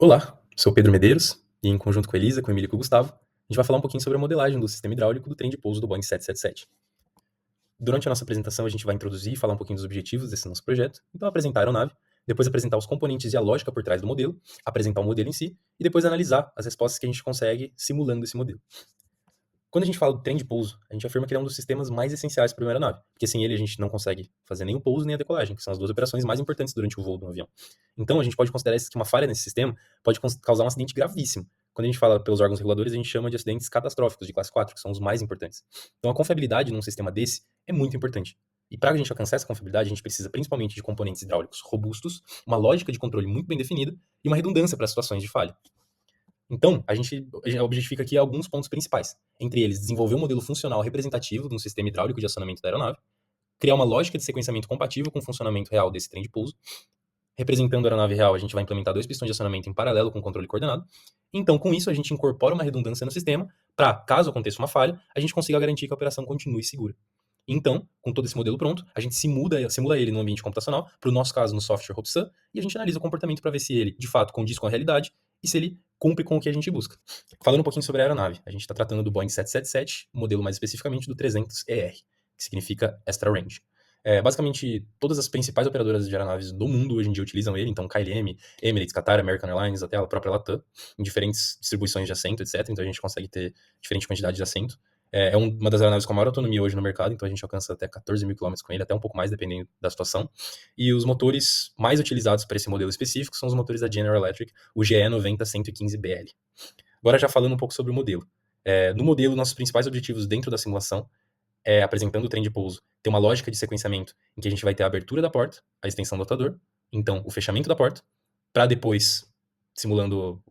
Olá, sou Pedro Medeiros e, em conjunto com a Elisa, com o Emílio e com o Gustavo, a gente vai falar um pouquinho sobre a modelagem do sistema hidráulico do trem de pouso do Boeing 777. Durante a nossa apresentação, a gente vai introduzir e falar um pouquinho dos objetivos desse nosso projeto, então apresentar a aeronave, depois apresentar os componentes e a lógica por trás do modelo, apresentar o modelo em si e depois analisar as respostas que a gente consegue simulando esse modelo. Quando a gente fala do trem de pouso, a gente afirma que ele é um dos sistemas mais essenciais para uma aeronave, porque sem ele a gente não consegue fazer nem o pouso nem a decolagem, que são as duas operações mais importantes durante o voo de um avião. Então a gente pode considerar que uma falha nesse sistema pode causar um acidente gravíssimo. Quando a gente fala pelos órgãos reguladores, a gente chama de acidentes catastróficos de classe 4, que são os mais importantes. Então a confiabilidade num sistema desse é muito importante. E para a gente alcançar essa confiabilidade, a gente precisa principalmente de componentes hidráulicos robustos, uma lógica de controle muito bem definida e uma redundância para situações de falha. Então, a gente objetifica aqui alguns pontos principais. Entre eles, desenvolver um modelo funcional representativo de um sistema hidráulico de acionamento da aeronave, criar uma lógica de sequenciamento compatível com o funcionamento real desse trem de pouso. Representando a aeronave real, a gente vai implementar dois pistões de acionamento em paralelo com o controle coordenado. Então, com isso, a gente incorpora uma redundância no sistema para, caso aconteça uma falha, a gente consiga garantir que a operação continue segura. Então, com todo esse modelo pronto, a gente simula ele no ambiente computacional, para o nosso caso no software Hopsun, e a gente analisa o comportamento para ver se ele, de fato, condiz com a realidade e se ele cumpre com o que a gente busca. Falando um pouquinho sobre a aeronave, a gente está tratando do Boeing 777, modelo mais especificamente do 300ER, que significa Extra Range. Basicamente, todas as principais operadoras de aeronaves do mundo hoje em dia utilizam ele, então KLM, Emirates, Qatar, American Airlines, até a própria Latam, em diferentes distribuições de assento, etc. Então a gente consegue ter diferente quantidade de assento. É uma das aeronaves com maior autonomia hoje no mercado, então a gente alcança até 14 mil quilômetros com ele, até um pouco mais, dependendo da situação. E os motores mais utilizados para esse modelo específico são os motores da General Electric, o GE90-115BL. Agora já falando um pouco sobre o modelo. No modelo, nossos principais objetivos dentro da simulação apresentando o trem de pouso, ter uma lógica de sequenciamento em que a gente vai ter a abertura da porta, a extensão do atuador, então o fechamento da porta, para depois, simulando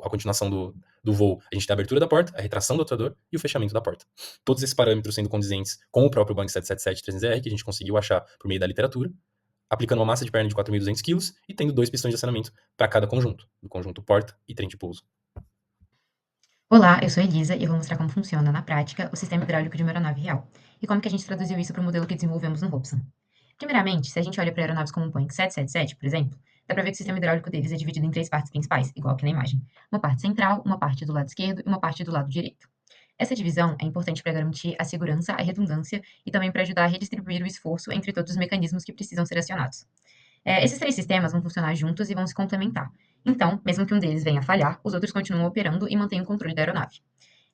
a continuação do voo, a gente ter a abertura da porta, a retração do atuador e o fechamento da porta. Todos esses parâmetros sendo condizentes com o próprio Boeing 777-300ER, que a gente conseguiu achar por meio da literatura, aplicando uma massa de perna de 4.200 kg e tendo dois pistões de acionamento para cada conjunto, do conjunto porta e trem de pouso. Olá, eu sou Elisa e eu vou mostrar como funciona, na prática, o sistema hidráulico de uma aeronave real e como que a gente traduziu isso para o modelo que desenvolvemos no Hobson. Primeiramente, se a gente olha para aeronaves como o Boeing 777, por exemplo, dá para ver que o sistema hidráulico deles é dividido em três partes principais, igual aqui na imagem. Uma parte central, uma parte do lado esquerdo e uma parte do lado direito. Essa divisão é importante para garantir a segurança, a redundância e também para ajudar a redistribuir o esforço entre todos os mecanismos que precisam ser acionados. Esses três sistemas vão funcionar juntos e vão se complementar. Então, mesmo que um deles venha a falhar, os outros continuam operando e mantêm o controle da aeronave.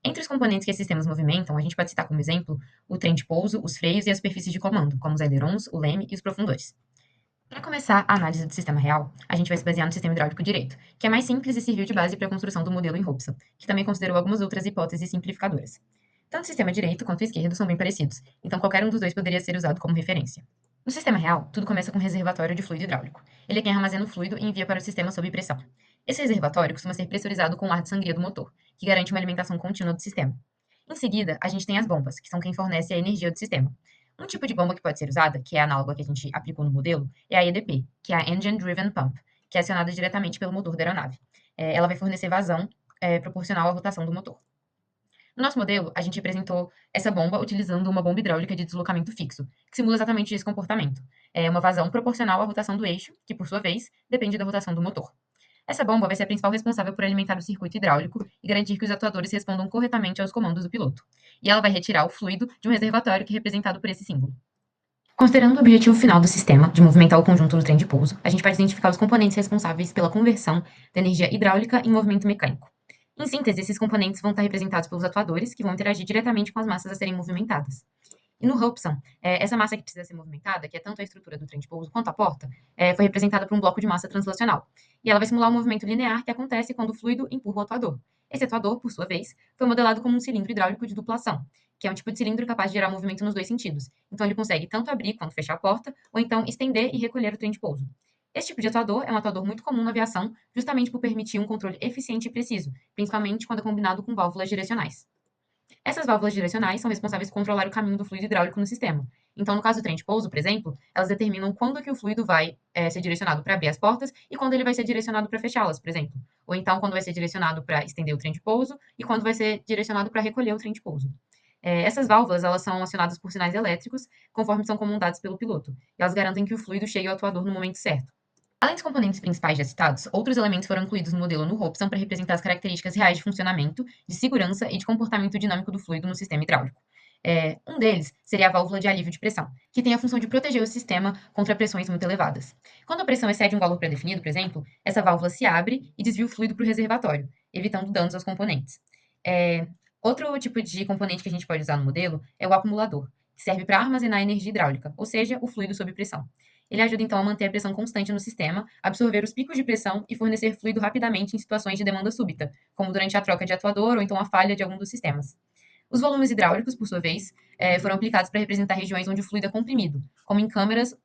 Entre os componentes que esses sistemas movimentam, a gente pode citar como exemplo o trem de pouso, os freios e as superfícies de comando, como os ailerons, o leme e os profundores. Para começar a análise do sistema real, a gente vai se basear no sistema hidráulico direito, que é mais simples e serviu de base para a construção do modelo em Hobson, que também considerou algumas outras hipóteses simplificadoras. Tanto o sistema direito quanto o esquerdo são bem parecidos, então qualquer um dos dois poderia ser usado como referência. No sistema real, tudo começa com um reservatório de fluido hidráulico. Ele é quem armazena o fluido e envia para o sistema sob pressão. Esse reservatório costuma ser pressurizado com o ar de sangria do motor, que garante uma alimentação contínua do sistema. Em seguida, a gente tem as bombas, que são quem fornece a energia do sistema. Um tipo de bomba que pode ser usada, que é análoga que a gente aplicou no modelo, é a EDP, que é a Engine Driven Pump, que é acionada diretamente pelo motor da aeronave. Ela vai fornecer vazão proporcional à rotação do motor. No nosso modelo, a gente representou essa bomba utilizando uma bomba hidráulica de deslocamento fixo, que simula exatamente esse comportamento. É uma vazão proporcional à rotação do eixo, que, por sua vez, depende da rotação do motor. Essa bomba vai ser a principal responsável por alimentar o circuito hidráulico e garantir que os atuadores respondam corretamente aos comandos do piloto. E ela vai retirar o fluido de um reservatório que é representado por esse símbolo. Considerando o objetivo final do sistema, de movimentar o conjunto do trem de pouso, a gente pode identificar os componentes responsáveis pela conversão da energia hidráulica em movimento mecânico. Em síntese, esses componentes vão estar representados pelos atuadores, que vão interagir diretamente com as massas a serem movimentadas. E no Hobson, essa massa que precisa ser movimentada, que é tanto a estrutura do trem de pouso quanto a porta, foi representada por um bloco de massa translacional. E ela vai simular o movimento linear que acontece quando o fluido empurra o atuador. Esse atuador, por sua vez, foi modelado como um cilindro hidráulico de duplação, que é um tipo de cilindro capaz de gerar movimento nos dois sentidos. Então, ele consegue tanto abrir quanto fechar a porta, ou então estender e recolher o trem de pouso. Esse tipo de atuador é um atuador muito comum na aviação, justamente por permitir um controle eficiente e preciso, principalmente quando é combinado com válvulas direcionais. Essas válvulas direcionais são responsáveis por controlar o caminho do fluido hidráulico no sistema. Então, no caso do trem de pouso, por exemplo, elas determinam quando que o fluido vai ser direcionado para abrir as portas e quando ele vai ser direcionado para fechá-las, por exemplo. Ou então, quando vai ser direcionado para estender o trem de pouso e quando vai ser direcionado para recolher o trem de pouso. Essas válvulas elas são acionadas por sinais elétricos, conforme são comandados pelo piloto. E elas garantem que o fluido chegue ao atuador no momento certo. Além dos componentes principais já citados, outros elementos foram incluídos no modelo no Hobson para representar as características reais de funcionamento, de segurança e de comportamento dinâmico do fluido no sistema hidráulico. Um deles seria a válvula de alívio de pressão, que tem a função de proteger o sistema contra pressões muito elevadas. Quando a pressão excede um valor pré-definido, por exemplo, essa válvula se abre e desvia o fluido para o reservatório, evitando danos aos componentes. É, Outro tipo de componente que a gente pode usar no modelo é o acumulador, que serve para armazenar energia hidráulica, ou seja, o fluido sob pressão. Ele ajuda então a manter a pressão constante no sistema, absorver os picos de pressão e fornecer fluido rapidamente em situações de demanda súbita, como durante a troca de atuador ou então a falha de algum dos sistemas. Os volumes hidráulicos, por sua vez, foram aplicados para representar regiões onde o fluido é comprimido, como em câmaras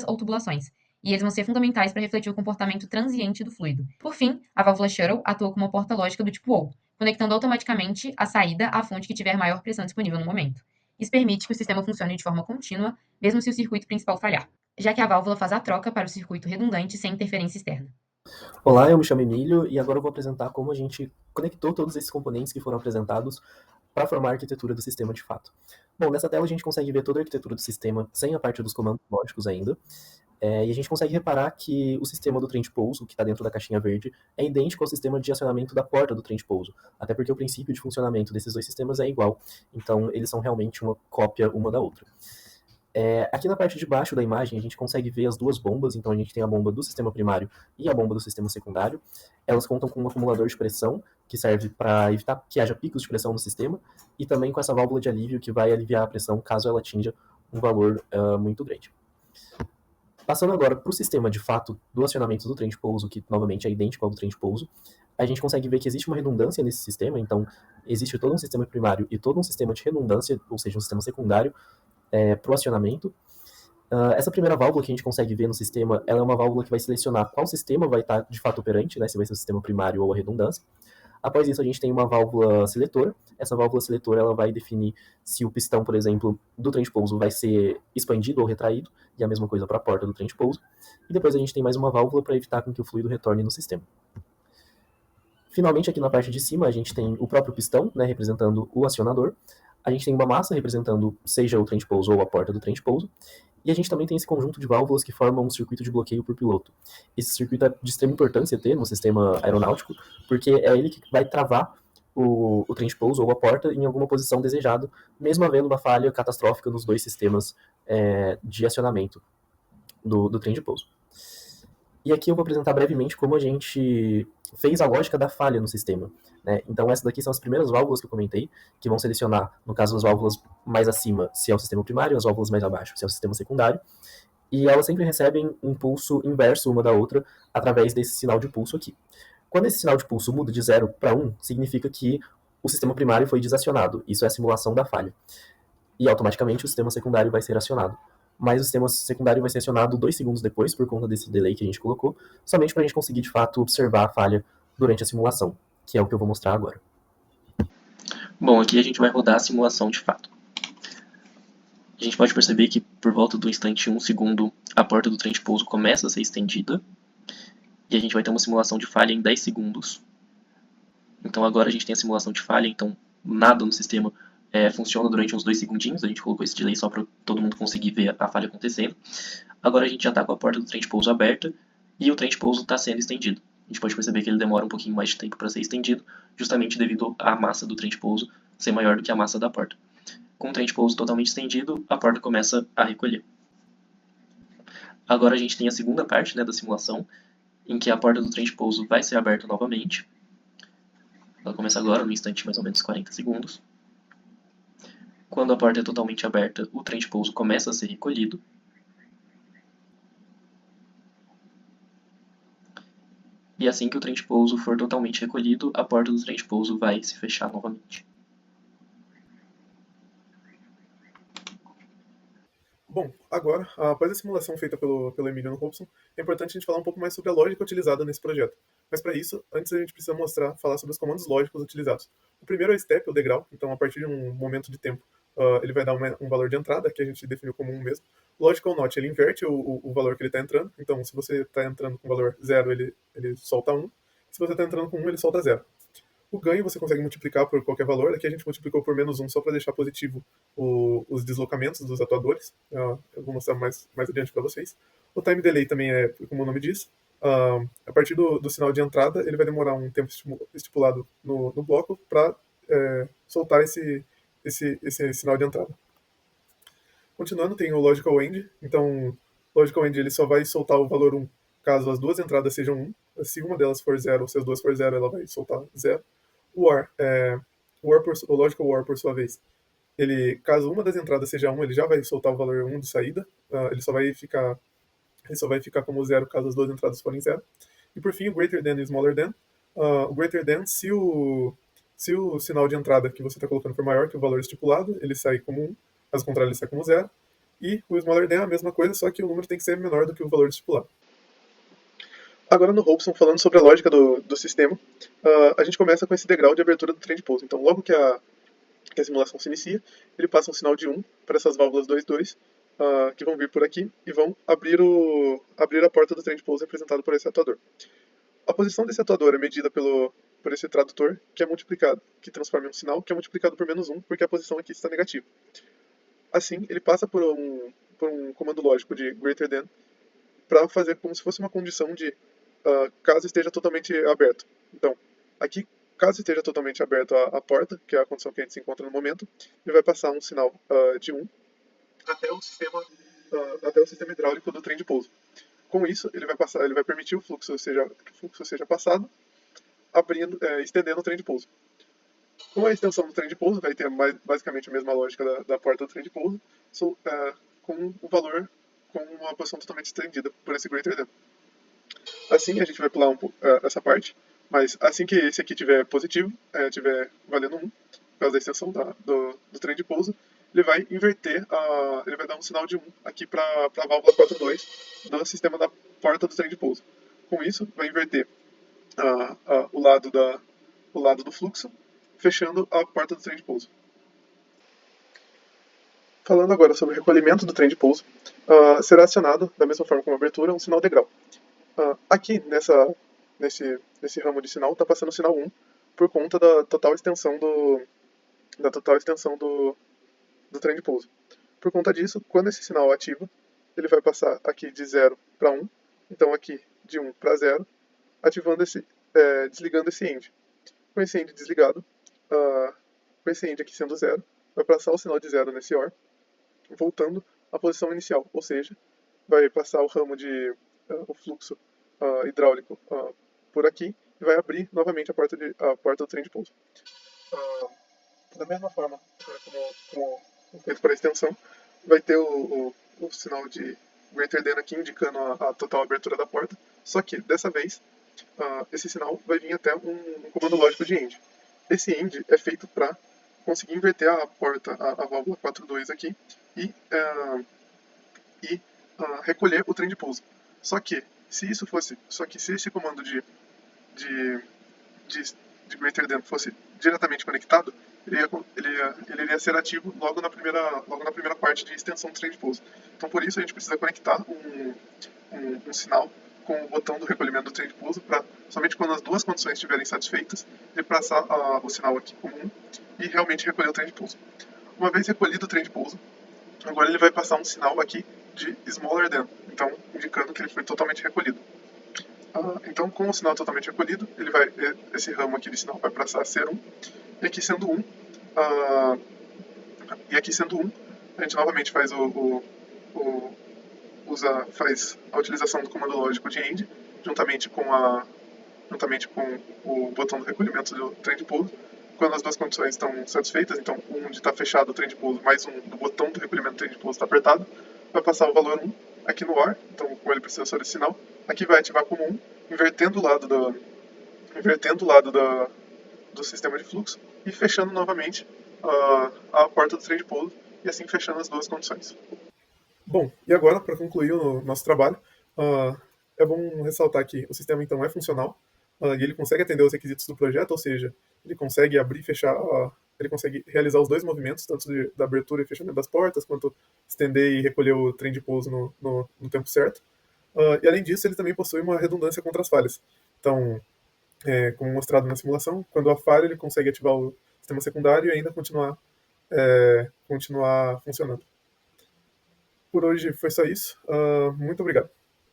ou tubulações, e eles vão ser fundamentais para refletir o comportamento transiente do fluido. Por fim, a válvula shuttle atua como uma porta lógica do tipo OU, conectando automaticamente a saída à fonte que tiver maior pressão disponível no momento. Isso permite que o sistema funcione de forma contínua, mesmo se o circuito principal falhar, já que a válvula faz a troca para o circuito redundante sem interferência externa. Olá, eu me chamo Emílio e agora eu vou apresentar como a gente conectou todos esses componentes que foram apresentados para formar a arquitetura do sistema de fato. Bom, nessa tela a gente consegue ver toda a arquitetura do sistema sem a parte dos comandos lógicos ainda, e a gente consegue reparar que o sistema do trem de pouso, que está dentro da caixinha verde, é idêntico ao sistema de acionamento da porta do trem de pouso, até porque o princípio de funcionamento desses dois sistemas é igual, então eles são realmente uma cópia uma da outra. Aqui na parte de baixo da imagem a gente consegue ver as duas bombas, então a gente tem a bomba do sistema primário e a bomba do sistema secundário. Elas contam com um acumulador de pressão, que serve para evitar que haja picos de pressão no sistema, e também com essa válvula de alívio que vai aliviar a pressão caso ela atinja um valor muito grande. Passando agora para o sistema de fato do acionamento do trem de pouso, que novamente é idêntico ao do trem de pouso, a gente consegue ver que existe uma redundância nesse sistema, então existe todo um sistema primário e todo um sistema de redundância, ou seja, um sistema secundário, para o acionamento. Essa primeira válvula que a gente consegue ver no sistema, ela é uma válvula que vai selecionar qual sistema vai estar de fato operante, né, se vai ser o sistema primário ou a redundância. Após isso, a gente tem uma válvula seletora. Essa válvula seletora ela vai definir se o pistão, por exemplo, do trem de pouso vai ser expandido ou retraído, e a mesma coisa para a porta do trem de pouso. E depois a gente tem mais uma válvula para evitar com que o fluido retorne no sistema. Finalmente, aqui na parte de cima, a gente tem o próprio pistão, né, representando o acionador. A gente tem uma massa representando seja o trem de pouso ou a porta do trem de pouso. E a gente também tem esse conjunto de válvulas que formam um circuito de bloqueio por piloto. Esse circuito é de extrema importância ter no sistema aeronáutico, porque é ele que vai travar o trem de pouso ou a porta em alguma posição desejada, mesmo havendo uma falha catastrófica nos dois sistemas de acionamento do trem de pouso. E aqui eu vou apresentar brevemente como a gente fez a lógica da falha no sistema. Né? Então essas daqui são as primeiras válvulas que eu comentei, que vão selecionar, no caso, as válvulas mais acima, se é o sistema primário, as válvulas mais abaixo, se é o sistema secundário. E elas sempre recebem um pulso inverso uma da outra através desse sinal de pulso aqui. Quando esse sinal de pulso muda de 0 para 1, significa que o sistema primário foi desacionado. Isso é a simulação da falha. E automaticamente o sistema secundário vai ser acionado. Mas o sistema secundário vai ser acionado 2 segundos depois, por conta desse delay que a gente colocou, somente para a gente conseguir, de fato, observar a falha durante a simulação, que é o que eu vou mostrar agora. Bom, aqui a gente vai rodar a simulação de fato. A gente pode perceber que por volta do instante 1 segundo, a porta do trem de pouso começa a ser estendida, e a gente vai ter uma simulação de falha em 10 segundos. Então agora a gente tem a simulação de falha, então nada no sistema funciona durante uns 2 segundinhos, a gente colocou esse delay só para todo mundo conseguir ver a falha acontecendo. Agora a gente já está com a porta do trem de pouso aberta e o trem de pouso está sendo estendido. A gente pode perceber que ele demora um pouquinho mais de tempo para ser estendido, justamente devido à massa do trem de pouso ser maior do que a massa da porta. Com o trem de pouso totalmente estendido, a porta começa a recolher. Agora a gente tem a segunda parte, né, da simulação, em que a porta do trem de pouso vai ser aberta novamente. Ela começa agora, no instante mais ou menos 40 segundos. Quando a porta é totalmente aberta, o trem de pouso começa a ser recolhido. E assim que o trem de pouso for totalmente recolhido, a porta do trem de pouso vai se fechar novamente. Bom, agora, após a simulação feita pelo Emílio no Robson, é importante a gente falar um pouco mais sobre a lógica utilizada nesse projeto. Mas para isso, antes a gente precisa falar sobre os comandos lógicos utilizados. O primeiro é o step, o degrau, então a partir de um momento de tempo, ele vai dar um valor de entrada, que a gente definiu como 1 mesmo. Logical not, ele inverte o valor que ele está entrando, então se você está entrando com valor 0, ele solta 1, se você está entrando com 1, ele solta 0. O ganho você consegue multiplicar por qualquer valor. Aqui a gente multiplicou por -1 só para deixar positivo os deslocamentos dos atuadores. Eu vou mostrar mais adiante para vocês. O time delay também é como o nome diz. a partir do sinal de entrada, ele vai demorar um tempo estipulado no bloco para soltar esse sinal de entrada. Continuando, tem o Logical End. Então, o Logical End ele só vai soltar o valor 1 caso as duas entradas sejam 1. Se uma delas for 0 ou se as duas for 0, ela vai soltar 0. O Logical OR, por sua vez, caso uma das entradas seja 1, ele já vai soltar o valor 1 de saída. Ele só vai ficar como 0 caso as duas entradas forem 0. E por fim, o Greater Than e Smaller Than. O Greater Than, se o sinal de entrada que você está colocando for maior que o valor estipulado, ele sai como 1. Caso contrário, ele sai como 0. E o Smaller Than é a mesma coisa, só que o número tem que ser menor do que o valor estipulado. Agora no Hobson, falando sobre a lógica do sistema, a gente começa com esse degrau de abertura do trem de pouso. Então, logo que a simulação se inicia, ele passa um sinal de 1 para essas válvulas 2,2, que vão vir por aqui e vão abrir a porta do trem de pouso representado por esse atuador. A posição desse atuador é medida por esse tradutor, que é multiplicado, que transforma em um sinal, que é multiplicado por -1, porque a posição aqui está negativa. Assim, ele passa por um comando lógico de greater than, para fazer como se fosse uma condição de caso esteja totalmente aberto. Então, aqui, caso esteja totalmente aberto a porta, que é a condição que a gente se encontra no momento, ele vai passar um sinal de 1 até o sistema hidráulico do trem de pouso. Com isso, ele vai permitir que o fluxo seja passado, estendendo o trem de pouso. Com a extensão do trem de pouso, vai ter basicamente a mesma lógica da porta do trem de pouso, com o valor com uma posição totalmente estendida por esse greater than. Assim, a gente vai pular essa parte, mas assim que esse aqui tiver positivo, tiver valendo 1, por causa da extensão do trem de pouso, ele vai inverter, ele vai dar um sinal de 1 aqui para a válvula 4.2 do sistema da porta do trem de pouso. Com isso, vai inverter o lado do fluxo, fechando a porta do trem de pouso. Falando agora sobre o recolhimento do trem de pouso, será acionado, da mesma forma como a abertura, um sinal degrau. Aqui, nesse ramo de sinal, está passando o sinal 1, por conta da total extensão do trem de pouso. Por conta disso, quando esse sinal ativa, ele vai passar aqui de 0 para 1, então aqui de 1 para 0, desligando esse end. Com esse end desligado, com esse end aqui sendo 0, vai passar o sinal de 0 nesse OR, voltando à posição inicial, ou seja, vai passar o fluxo hidráulico por aqui e vai abrir novamente a porta do trem de pouso. Da mesma forma como feito para a extensão, vai ter o sinal de greater than aqui indicando a total abertura da porta, só que dessa vez esse sinal vai vir até um comando lógico de end. Esse end é feito para conseguir inverter a porta, a válvula 4.2 aqui e recolher o trem de pouso. Só que se esse comando de greater than fosse diretamente conectado, ele iria ser ativo logo na primeira parte de extensão do trem de pouso. Então, por isso, a gente precisa conectar um sinal com o botão do recolhimento do trem de pouso, para somente quando as duas condições estiverem satisfeitas, ele passar o sinal aqui como 1 e realmente recolher o trem de pouso. Uma vez recolhido o trem de pouso, agora ele vai passar um sinal aqui de smaller than, então indicando que ele foi totalmente recolhido. Então, com o sinal totalmente recolhido, esse ramo aqui de sinal vai passar a ser 1, e aqui sendo 1, a gente novamente faz faz a utilização do comando lógico de end, juntamente com o botão do recolhimento do trem de pouso. Quando as duas condições estão satisfeitas, então um de estar fechado o trem de pouso mais um do botão do recolhimento do trem de pouso está apertado, vai passar o valor 1 aqui no OR, então como ele precisa só desse sinal, aqui vai ativar como 1, invertendo o lado do sistema de fluxo e fechando novamente a porta do trem de pouso e assim fechando as duas condições. Bom, e agora, para concluir o nosso trabalho, é bom ressaltar que o sistema então é funcional e ele consegue atender os requisitos do projeto, ou seja, ele consegue abrir e fechar, ele consegue realizar os dois movimentos, tanto da abertura e fechamento das portas, quanto estender e recolher o trem de pouso no tempo certo. E além disso, ele também possui uma redundância contra as falhas. Então, como mostrado na simulação, quando há falha, ele consegue ativar o sistema secundário e ainda continuar funcionando. Por hoje foi só isso. Muito obrigado.